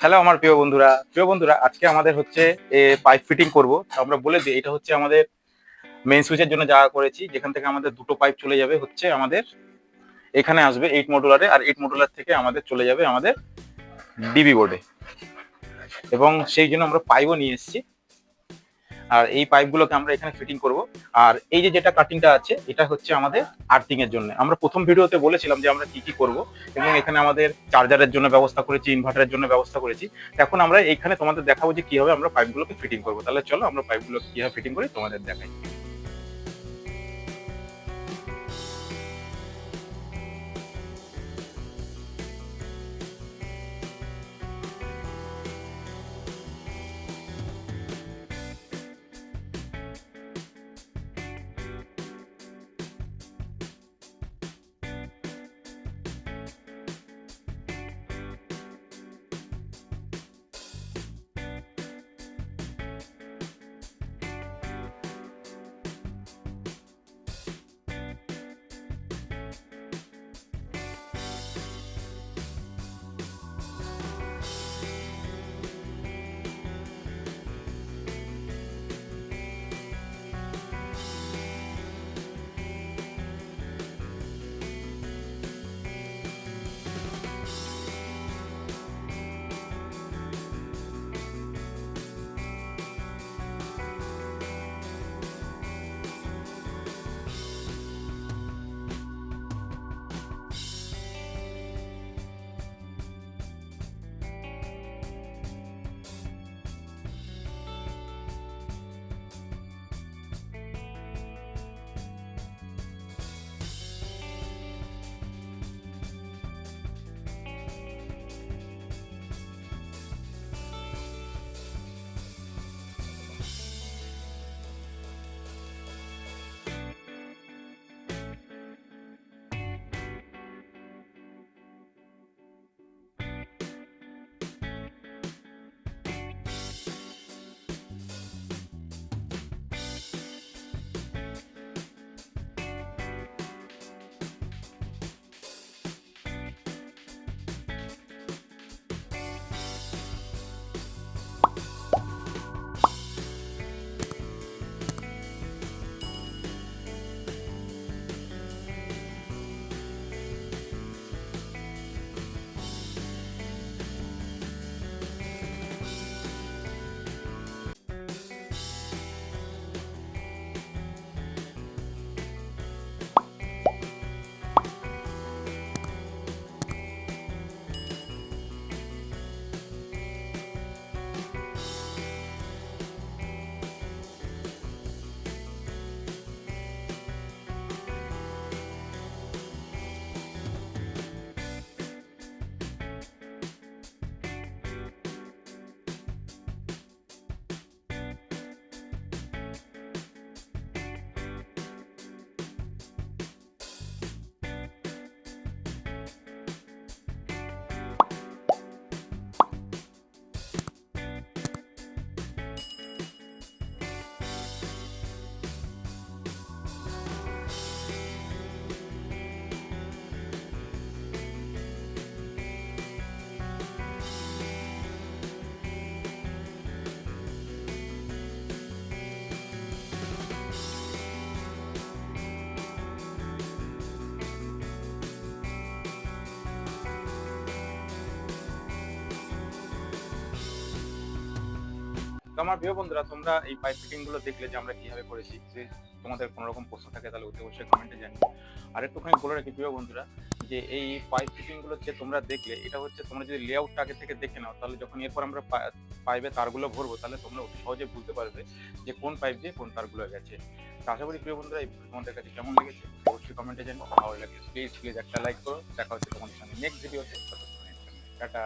Hello আমার প্রিয় বন্ধুরা আজকে আমাদের হচ্ছে পাইপ ফিটিং করব। আমরা বলে দিই এটা হচ্ছে আমাদের মেইন সুইচের জন্য যা করেছি, যেখান থেকে আমাদের দুটো পাইপ চলে যাবে হচ্ছে আমাদের এখানে আসবে 8 মডুলারে, আর 8 মডুলার থেকে আমাদের চলে যাবে আমাদের ডিবি বোর্ডে, এবং সেই জন্য আমরা পাইপও নিয়ে এসেছি। আর এই পাইপগুলোকে আমরা এখানে ফিটিং করব। আর এই যে যেটা কাটিংটা আছে এটা হচ্ছে আমাদের আর্থিং এর জন্য। আমরা প্রথম ভিডিওতে বলেছিলাম যে আমরা কি কি করব, এবং এখানে আমাদের চার্জারের জন্য ব্যবস্থা করেছি, ইনভার্টারের জন্য ব্যবস্থা করেছি। এখন আমরা এইখানে তোমাদের দেখাবো যে কিভাবে আমরা পাইপগুলোকে ফিটিং করব। তাহলে চলো আমরা পাইপগুলোকে কিভাবে ফিটিং করি তোমাদের দেখাই। তো আমার প্রিয় বন্ধুরা, তোমরা এই পাইপ ফিটিং গুলো দেখলে যে আমরা কিভাবে করেছি। যদি তোমাদের কোনো রকম প্রশ্ন থাকে তাহলে অতি অবশ্যই কমেন্টে জানিও। আর একটুখানি বলে রাখি প্রিয় বন্ধুরা, যে এই পাইপ ফিটিং গুলো যে তোমরা দেখলে, এটা হচ্ছে তোমরা যদি লেআউটটা আগে থেকে দেখে নাও, তাহলে যখন এরপর আমরা পাইপে তারগুলো ভরবো, তাহলে তোমরা অতি সহজে বুঝতে পারবে যে কোন পাইপ দিয়ে কোন তারগুলো গেছে। তো আশা করি প্রিয় বন্ধুরা এই তোমাদের কাছে কেমন লেগেছে অবশ্যই কমেন্টে জানিও। ভালো লাগলে প্লিজ একটা লাইক করো। দেখা হচ্ছে তোমাদের সঙ্গে নেক্সট ভিডিওতে। টাটা।